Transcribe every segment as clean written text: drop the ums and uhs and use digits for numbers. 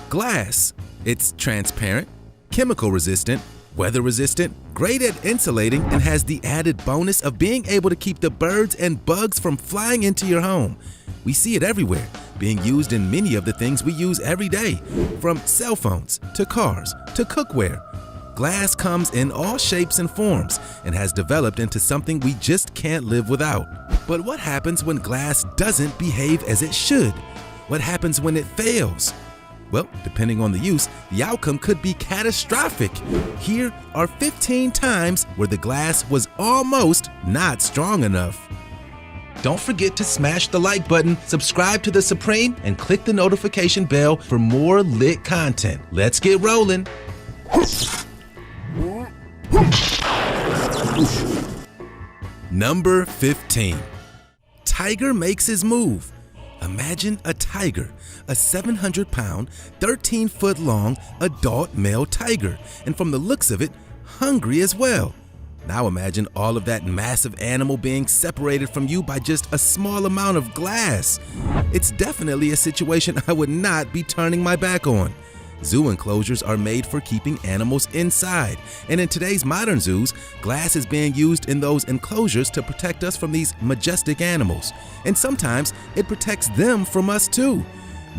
Glass. It's transparent, chemical resistant, weather resistant, great at insulating, and has the added bonus of being able to keep the birds and bugs from flying into your home. We see it everywhere, being used in many of the things we use every day, from cell phones to cars to cookware. Glass comes in all shapes and forms and has developed into something we just can't live without. But what happens when glass doesn't behave as it should? What happens when it fails? Well, depending on the use, the outcome could be catastrophic. Here are 15 times where the glass was almost not strong enough. Don't forget to smash the like button, subscribe to The Supreme, and click the notification bell for more lit content. Let's get rolling. Number 15. Tiger makes his move. Imagine a tiger, a 700-pound, 13-foot-long adult male tiger, and from the looks of it, hungry as well. Now imagine all of that massive animal being separated from you by just a small amount of glass. It's definitely a situation I would not be turning my back on. Zoo enclosures are made for keeping animals inside, and in today's modern zoos, glass is being used in those enclosures to protect us from these majestic animals, and sometimes it protects them from us too.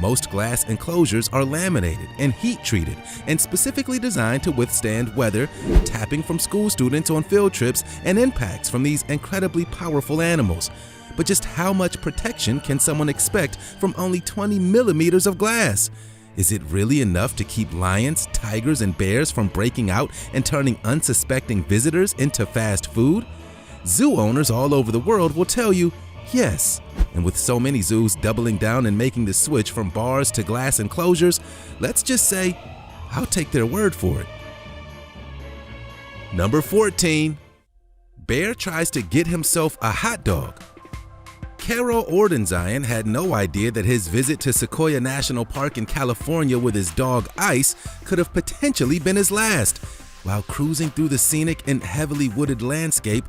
Most glass enclosures are laminated and heat treated and specifically designed to withstand weather, tapping from school students on field trips, and impacts from these incredibly powerful animals. But just how much protection can someone expect from only 20 millimeters of glass? Is it really enough to keep lions, tigers, and bears from breaking out and turning unsuspecting visitors into fast food? Zoo owners all over the world will tell you yes. And with so many zoos doubling down and making the switch from bars to glass enclosures, let's just say, I'll take their word for it. Number 14. Bear tries to get himself a hot dog. Carol Ordenzian had no idea that his visit to Sequoia National Park in California with his dog Ice could have potentially been his last. While cruising through the scenic and heavily wooded landscape,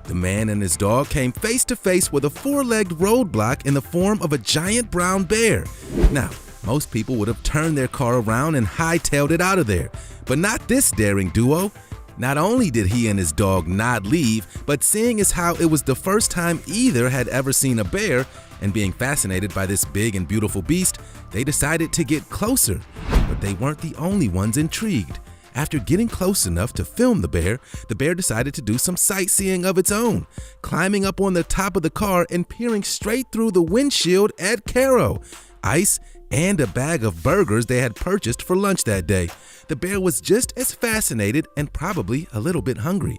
the man and his dog came face to face with a four-legged roadblock in the form of a giant brown bear. Now, most people would have turned their car around and hightailed it out of there, but not this daring duo. Not only did he and his dog not leave, but seeing as how it was the first time either had ever seen a bear, and being fascinated by this big and beautiful beast, they decided to get closer. But they weren't the only ones intrigued. After getting close enough to film the bear decided to do some sightseeing of its own, climbing up on the top of the car and peering straight through the windshield at Caro, Ice, and a bag of burgers they had purchased for lunch that day. The bear was just as fascinated and probably a little bit hungry.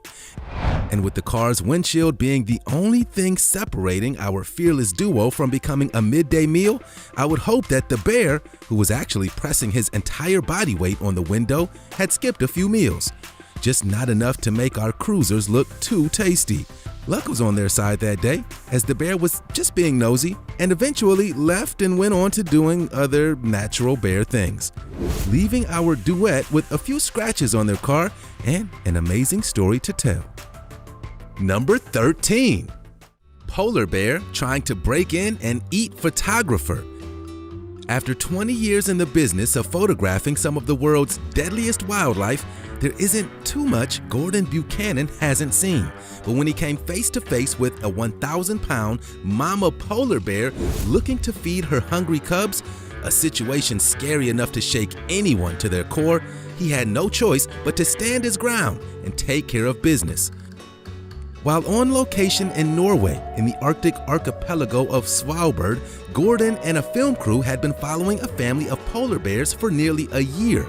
And with the car's windshield being the only thing separating our fearless duo from becoming a midday meal, I would hope that the bear, who was actually pressing his entire body weight on the window, had skipped a few meals. Just not enough to make our cruisers look too tasty. Luck was on their side that day, as the bear was just being nosy and eventually left and went on to doing other natural bear things, leaving our duet with a few scratches on their car and an amazing story to tell. Number 13. Polar bear trying to break in and eat photographer. After 20 years in the business of photographing some of the world's deadliest wildlife, there isn't too much Gordon Buchanan hasn't seen. But when he came face to face with a 1,000-pound mama polar bear looking to feed her hungry cubs, a situation scary enough to shake anyone to their core, he had no choice but to stand his ground and take care of business. While on location in Norway, in the Arctic archipelago of Svalbard, Gordon and a film crew had been following a family of polar bears for nearly a year.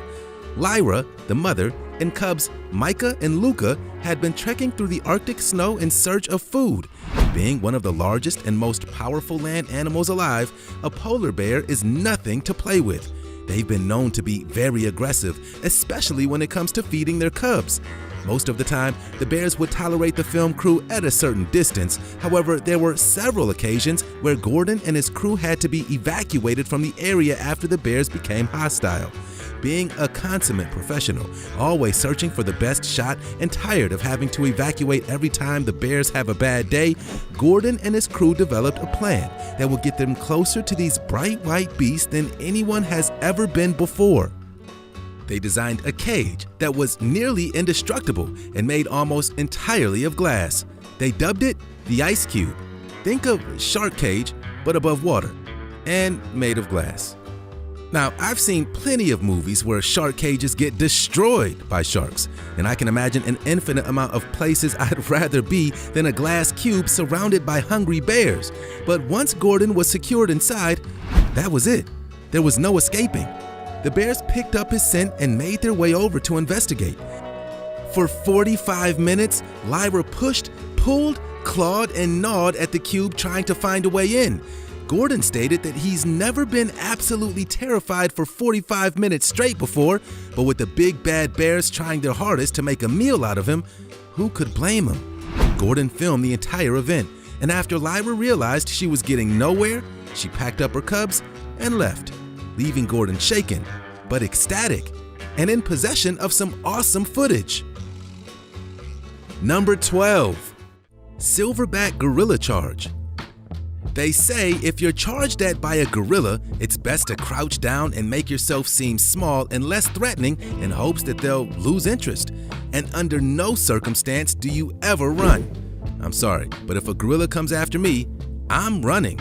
Lyra, the mother, and cubs Micah and Luca had been trekking through the Arctic snow in search of food. Being one of the largest and most powerful land animals alive, a polar bear is nothing to play with. They've been known to be very aggressive, especially when it comes to feeding their cubs. Most of the time, the bears would tolerate the film crew at a certain distance. However, there were several occasions where Gordon and his crew had to be evacuated from the area after the bears became hostile. Being a consummate professional, always searching for the best shot and tired of having to evacuate every time the bears have a bad day, Gordon and his crew developed a plan that will get them closer to these bright white beasts than anyone has ever been before. They designed a cage that was nearly indestructible and made almost entirely of glass. They dubbed it the Ice Cube. Think of shark cage, but above water, and made of glass. Now, I've seen plenty of movies where shark cages get destroyed by sharks, and I can imagine an infinite amount of places I'd rather be than a glass cube surrounded by hungry bears. But once Gordon was secured inside, that was it. There was no escaping. The bears picked up his scent and made their way over to investigate. For 45 minutes, Lyra pushed, pulled, clawed, and gnawed at the cube trying to find a way in. Gordon stated that he's never been absolutely terrified for 45 minutes straight before, but with the big bad bears trying their hardest to make a meal out of him, who could blame him? Gordon filmed the entire event, and after Lyra realized she was getting nowhere, she packed up her cubs and left, leaving Gordon shaken, but ecstatic, and in possession of some awesome footage. Number 12. Silverback Gorilla Charge. They say if you're charged at by a gorilla, it's best to crouch down and make yourself seem small and less threatening in hopes that they'll lose interest. And under no circumstance do you ever run. I'm sorry, but if a gorilla comes after me, I'm running.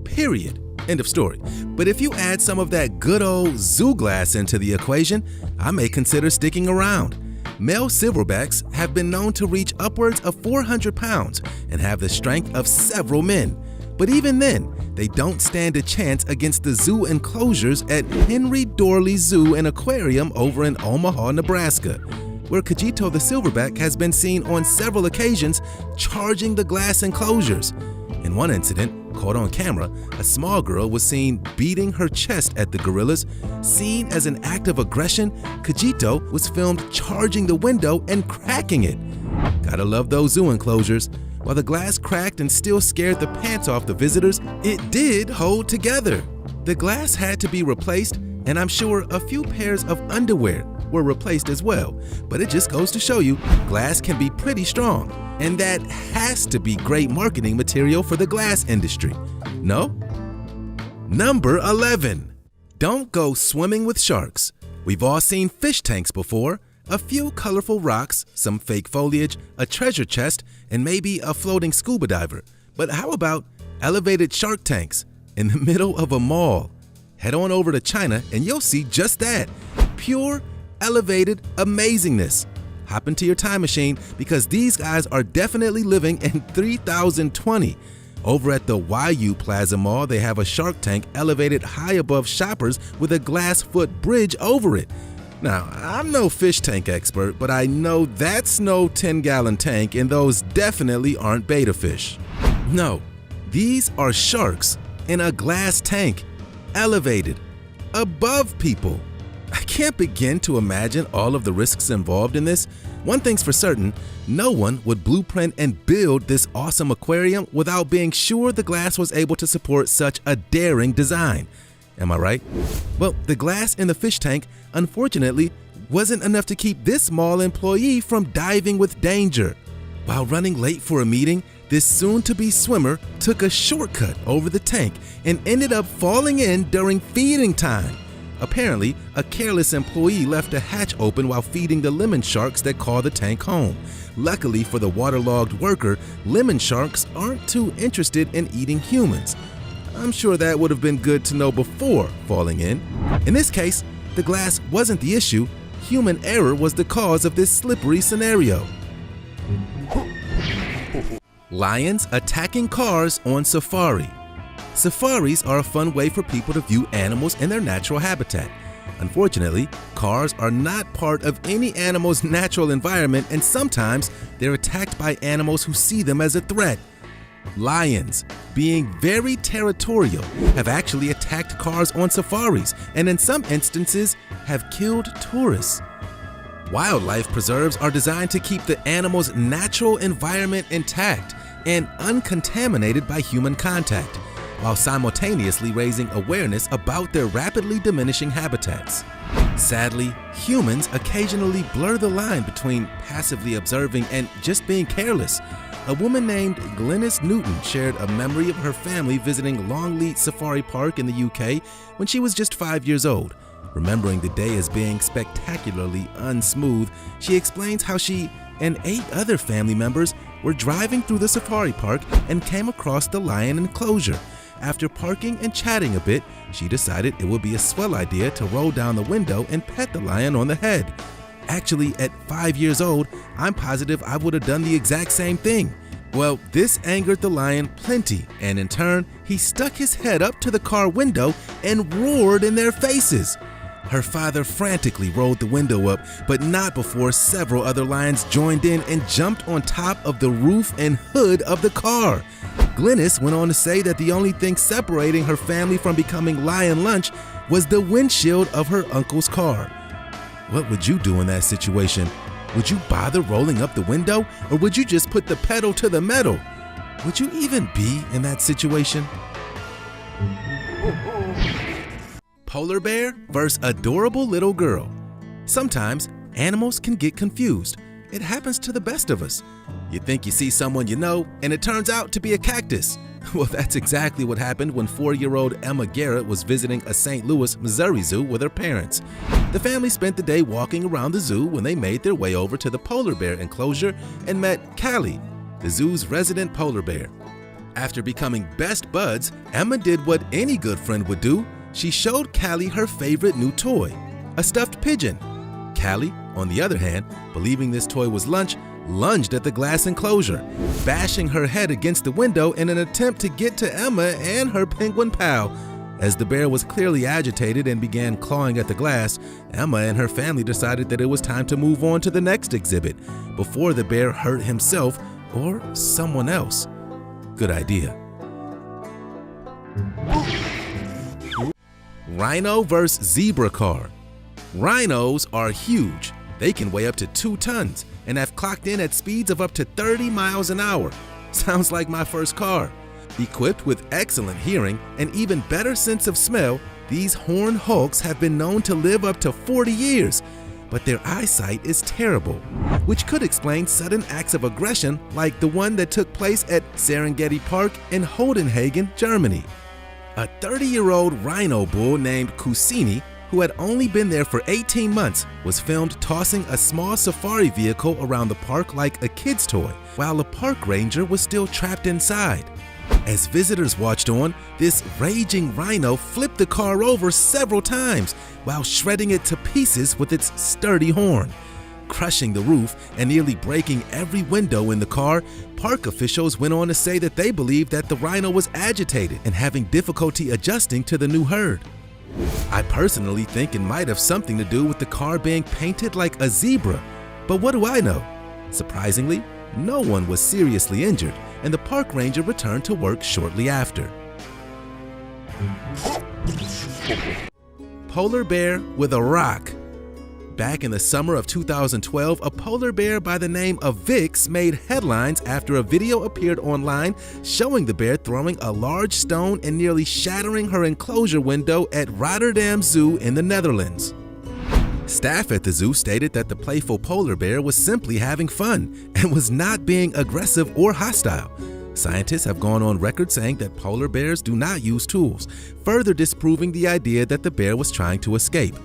Period. End of story. But if you add some of that good old zoo glass into the equation, I may consider sticking around. Male silverbacks have been known to reach upwards of 400 pounds and have the strength of several men. But even then, they don't stand a chance against the zoo enclosures at Henry Dorley Zoo and Aquarium over in Omaha, Nebraska, where Kajito the silverback has been seen on several occasions charging the glass enclosures. In one incident, caught on camera, a small girl was seen beating her chest at the gorillas. Seen as an act of aggression, Kajito was filmed charging the window and cracking it. Gotta love those zoo enclosures. While the glass cracked and still scared the pants off the visitors, it did hold together. The glass had to be replaced, and I'm sure a few pairs of underwear were replaced as well. But it just goes to show you, glass can be pretty strong, and that has to be great marketing material for the glass industry. No? Number 11. Don't go swimming with sharks. We've all seen fish tanks before. A few colorful rocks, some fake foliage, a treasure chest, and maybe a floating scuba diver. But how about elevated shark tanks in the middle of a mall? Head on over to China and you'll see just that. Pure, elevated amazingness. Hop into your time machine because these guys are definitely living in 3020. Over at the YU Plaza Mall, they have a shark tank elevated high above shoppers with a glass foot bridge over it. Now, I'm no fish tank expert, but I know that's no 10-gallon tank, and those definitely aren't betta fish. No, these are sharks in a glass tank, elevated, above people. I can't begin to imagine all of the risks involved in this. One thing's for certain, no one would blueprint and build this awesome aquarium without being sure the glass was able to support such a daring design. Am I right? Well, the glass in the fish tank, unfortunately, wasn't enough to keep this mall employee from diving with danger. While running late for a meeting, this soon-to-be swimmer took a shortcut over the tank and ended up falling in during feeding time. Apparently, a careless employee left a hatch open while feeding the lemon sharks that call the tank home. Luckily for the waterlogged worker, lemon sharks aren't too interested in eating humans. I'm sure that would have been good to know before falling in. In this case, the glass wasn't the issue. Human error was the cause of this slippery scenario. Lions attacking cars on safari. Safaris are a fun way for people to view animals in their natural habitat. Unfortunately, cars are not part of any animal's natural environment, and sometimes they're attacked by animals who see them as a threat. Lions, being very territorial, have actually attacked cars on safaris and in some instances have killed tourists. Wildlife preserves are designed to keep the animal's natural environment intact and uncontaminated by human contact, while simultaneously raising awareness about their rapidly diminishing habitats. Sadly, humans occasionally blur the line between passively observing and just being careless. A woman named Glynis Newton shared a memory of her family visiting Longleat Safari Park in the UK when she was just 5 years old. Remembering the day as being spectacularly unsmooth, she explains how she and 8 other family members were driving through the safari park and came across the lion enclosure. After parking and chatting a bit, she decided it would be a swell idea to roll down the window and pet the lion on the head. Actually, at 5 years old, I'm positive I would have done the exact same thing. Well, this angered the lion plenty, and in turn, he stuck his head up to the car window and roared in their faces. Her father frantically rolled the window up, but not before several other lions joined in and jumped on top of the roof and hood of the car. Glynis went on to say that the only thing separating her family from becoming lion lunch was the windshield of her uncle's car. What would you do in that situation? Would you bother rolling up the window, or would you just put the pedal to the metal? Would you even be in that situation? Polar bear versus adorable little girl. Sometimes animals can get confused. It happens to the best of us. You think you see someone you know, and it turns out to be a cactus. Well, that's exactly what happened when 4-year-old Emma Garrett was visiting a St. Louis, Missouri zoo with her parents. The family spent the day walking around the zoo when they made their way over to the polar bear enclosure and met Callie, the zoo's resident polar bear. After becoming best buds, Emma did what any good friend would do. She showed Callie her favorite new toy, a stuffed pigeon. Callie, on the other hand, believing this toy was lunch, lunged at the glass enclosure, bashing her head against the window in an attempt to get to Emma and her penguin pal. As the bear was clearly agitated and began clawing at the glass, Emma and her family decided that it was time to move on to the next exhibit before the bear hurt himself or someone else. Good idea. Rhino versus zebra car. Rhinos are huge. They can weigh up to 2 tons and have clocked in at speeds of up to 30 miles an hour. Sounds like my first car. Equipped with excellent hearing and even better sense of smell, these horned hulks have been known to live up to 40 years. But their eyesight is terrible, which could explain sudden acts of aggression like the one that took place at Serengeti Park in Holdenhagen, Germany. A 30-year-old rhino bull named Kusini, who had only been there for 18 months, was filmed tossing a small safari vehicle around the park like a kid's toy, while a park ranger was still trapped inside. As visitors watched on, this raging rhino flipped the car over several times while shredding it to pieces with its sturdy horn. Crushing the roof and nearly breaking every window in the car, park officials went on to say that they believed that the rhino was agitated and having difficulty adjusting to the new herd. I personally think it might have something to do with the car being painted like a zebra, but what do I know? Surprisingly, no one was seriously injured, and the park ranger returned to work shortly after. Polar bear with a rock. Back in the summer of 2012, a polar bear by the name of Vix made headlines after a video appeared online showing the bear throwing a large stone and nearly shattering her enclosure window at Rotterdam Zoo in the Netherlands. Staff at the zoo stated that the playful polar bear was simply having fun and was not being aggressive or hostile. Scientists have gone on record saying that polar bears do not use tools, further disproving the idea that the bear was trying to escape.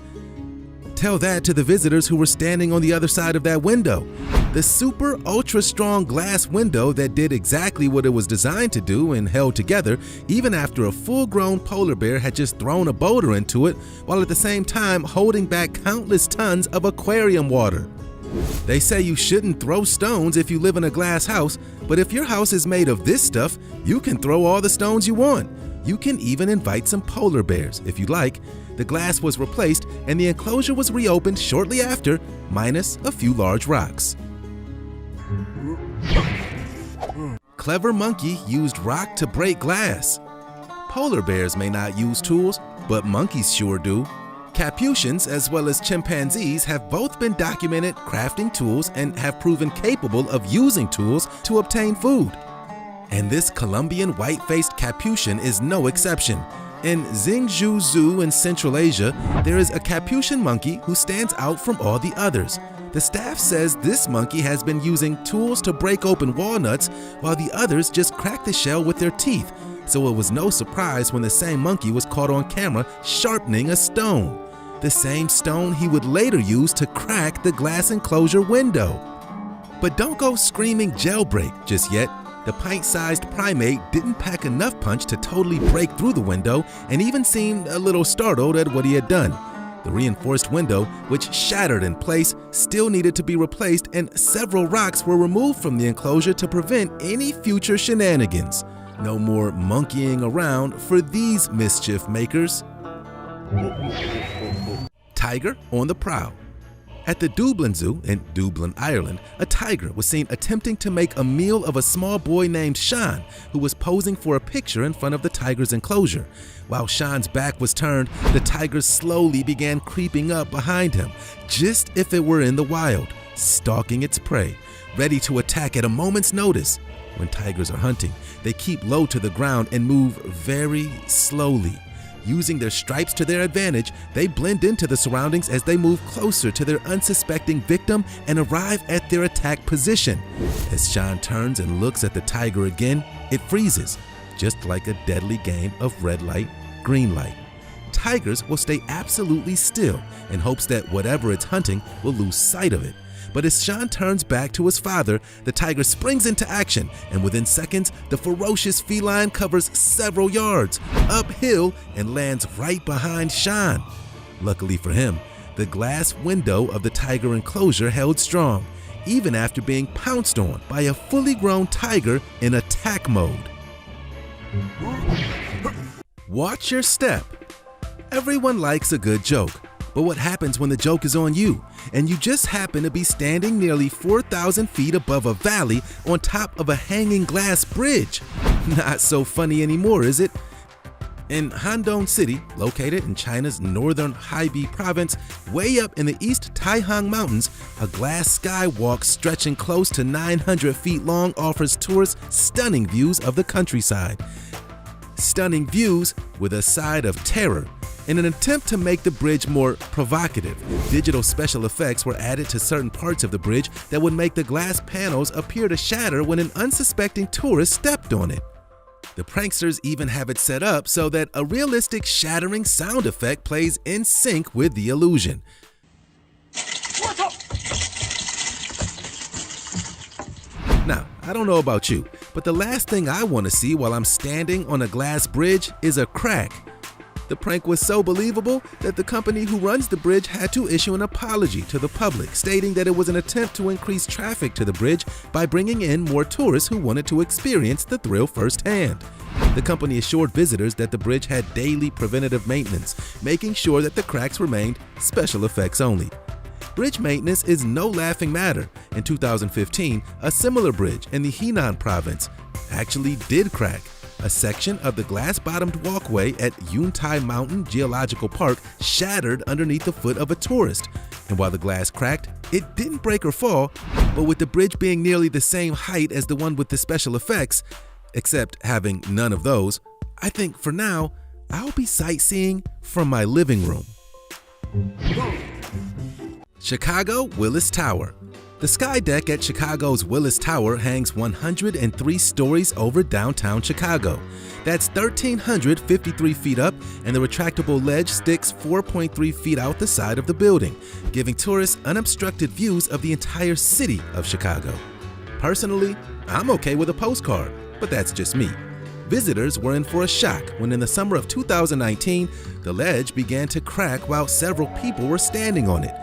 Tell that to the visitors who were standing on the other side of that window. The super ultra strong glass window that did exactly what it was designed to do and held together even after a full-grown polar bear had just thrown a boulder into it, while at the same time holding back countless tons of aquarium water. They say you shouldn't throw stones if you live in a glass house, but if your house is made of this stuff, you can throw all the stones you want. You can even invite some polar bears if you like. The glass was replaced and the enclosure was reopened shortly after, minus a few large rocks. Clever monkey used rock to break glass. Polar bears may not use tools, but monkeys sure do. Capuchins as well as chimpanzees have both been documented crafting tools and have proven capable of using tools to obtain food. And this Colombian white-faced capuchin is no exception. In Xingzhou Zoo in Central Asia, there is a Capuchin monkey who stands out from all the others. The staff says this monkey has been using tools to break open walnuts while the others just crack the shell with their teeth, so it was no surprise when the same monkey was caught on camera sharpening a stone. The same stone he would later use to crack the glass enclosure window. But don't go screaming jailbreak just yet. The pint-sized primate didn't pack enough punch to totally break through the window and even seemed a little startled at what he had done. The reinforced window, which shattered in place, still needed to be replaced, and several rocks were removed from the enclosure to prevent any future shenanigans. No more monkeying around for these mischief makers. Tiger on the prowl. At the Dublin Zoo in Dublin, Ireland, a tiger was seen attempting to make a meal of a small boy named Sean, who was posing for a picture in front of the tiger's enclosure. While Sean's back was turned, the tiger slowly began creeping up behind him, just if it were in the wild, stalking its prey, ready to attack at a moment's notice. When tigers are hunting, they keep low to the ground and move very slowly. Using their stripes to their advantage, they blend into the surroundings as they move closer to their unsuspecting victim and arrive at their attack position. As Sean turns and looks at the tiger again, it freezes, just like a deadly game of red light, green light. Tigers will stay absolutely still in hopes that whatever it's hunting will lose sight of it. But as Sean turns back to his father, the tiger springs into action, and within seconds, the ferocious feline covers several yards uphill and lands right behind Sean. Luckily for him, the glass window of the tiger enclosure held strong, even after being pounced on by a fully grown tiger in attack mode. Watch your step. Everyone likes a good joke. But what happens when the joke is on you, and you just happen to be standing nearly 4,000 feet above a valley on top of a hanging glass bridge? Not so funny anymore, is it? In Handong City, located in China's northern Hebei province, way up in the East Taihang Mountains, a glass skywalk stretching close to 900 feet long offers tourists stunning views of the countryside. Stunning views with a side of terror. In an attempt to make the bridge more provocative, digital special effects were added to certain parts of the bridge that would make the glass panels appear to shatter when an unsuspecting tourist stepped on it. The pranksters even have it set up so that a realistic shattering sound effect plays in sync with the illusion. Now, I don't know about you, but the last thing I want to see while I'm standing on a glass bridge is a crack. The prank was so believable that the company who runs the bridge had to issue an apology to the public, stating that it was an attempt to increase traffic to the bridge by bringing in more tourists who wanted to experience the thrill firsthand. The company assured visitors that the bridge had daily preventative maintenance, making sure that the cracks remained special effects only. Bridge maintenance is no laughing matter. In 2015, a similar bridge in the Henan province actually did crack. A section of the glass-bottomed walkway at Yuntai Mountain Geological Park shattered underneath the foot of a tourist. And while the glass cracked, it didn't break or fall, but with the bridge being nearly the same height as the one with the special effects, except having none of those, I think for now, I'll be sightseeing from my living room. Chicago Willis Tower. The sky deck at Chicago's Willis Tower hangs 103 stories over downtown Chicago. That's 1,353 feet up, and the retractable ledge sticks 4.3 feet out the side of the building, giving tourists unobstructed views of the entire city of Chicago. Personally, I'm okay with a postcard, but that's just me. Visitors were in for a shock when in the summer of 2019, the ledge began to crack while several people were standing on it.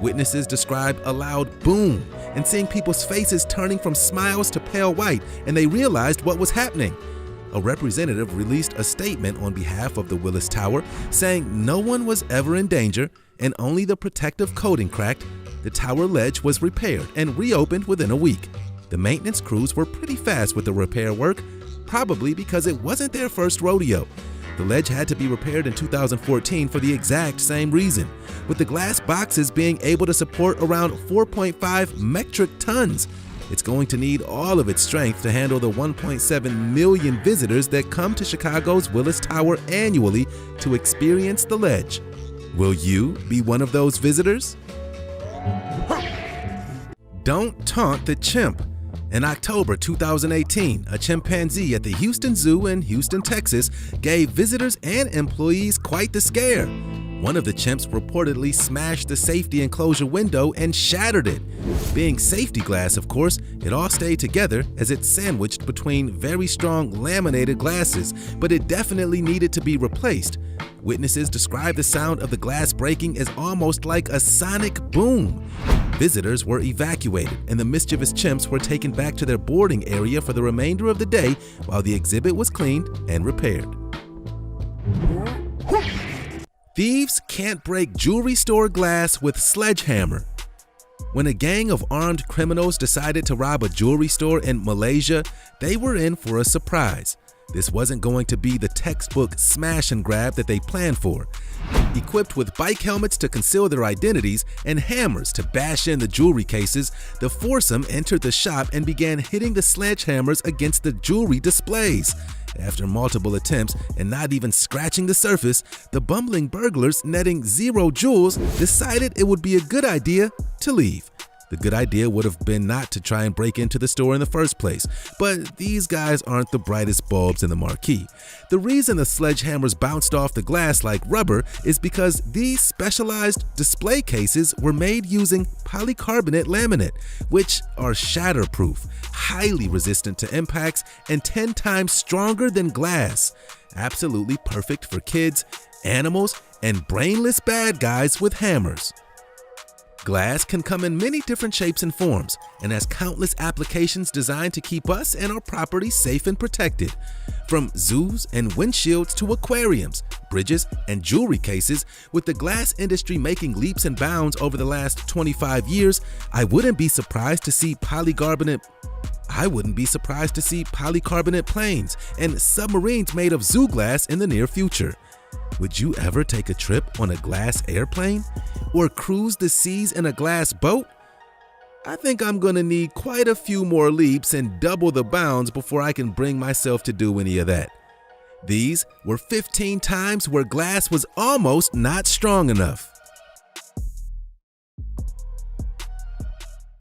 Witnesses described a loud boom and seeing people's faces turning from smiles to pale white, and they realized what was happening. A representative released a statement on behalf of the Willis Tower saying no one was ever in danger and only the protective coating cracked. The tower ledge was repaired and reopened within a week. The maintenance crews were pretty fast with the repair work, probably because it wasn't their first rodeo. The ledge had to be repaired in 2014 for the exact same reason, with the glass boxes being able to support around 4.5 metric tons. it's going to need all of its strength to handle the 1.7 million visitors that come to Chicago's Willis Tower annually to experience the ledge. Will you be one of those visitors? Don't taunt the chimp. In October 2018, a chimpanzee at the Houston Zoo in Houston, Texas, gave visitors and employees quite the scare. One of the chimps reportedly smashed the safety enclosure window and shattered it. Being safety glass, of course, it all stayed together as it's sandwiched between very strong laminated glasses, but it definitely needed to be replaced. Witnesses describe the sound of the glass breaking as almost like a sonic boom. Visitors were evacuated, and the mischievous chimps were taken back to their boarding area for the remainder of the day while the exhibit was cleaned and repaired. Thieves can't break jewelry store glass with sledgehammer. When a gang of armed criminals decided to rob a jewelry store in Malaysia, they were in for a surprise. This wasn't going to be the textbook smash and grab that they planned for. Equipped with bike helmets to conceal their identities and hammers to bash in the jewelry cases, the foursome entered the shop and began hitting the sledgehammers against the jewelry displays. After multiple attempts and not even scratching the surface, the bumbling burglars, netting 0 jewels, decided it would be a good idea to leave. The good idea would have been not to try and break into the store in the first place, but these guys aren't the brightest bulbs in the marquee. The reason the sledgehammers bounced off the glass like rubber is because these specialized display cases were made using polycarbonate laminate, which are shatterproof, highly resistant to impacts, and 10 times stronger than glass. Absolutely perfect for kids, animals, and brainless bad guys with hammers. Glass can come in many different shapes and forms and has countless applications designed to keep us and our property safe and protected. From zoos and windshields to aquariums, bridges, and jewelry cases, with the glass industry making leaps and bounds over the last 25 years, I wouldn't be surprised to see polycarbonate planes and submarines made of zoo glass in the near future. Would you ever take a trip on a glass airplane? Or cruise the seas in a glass boat? I think I'm gonna need quite a few more leaps and double the bounds before I can bring myself to do any of that. These were 15 times where glass was almost not strong enough.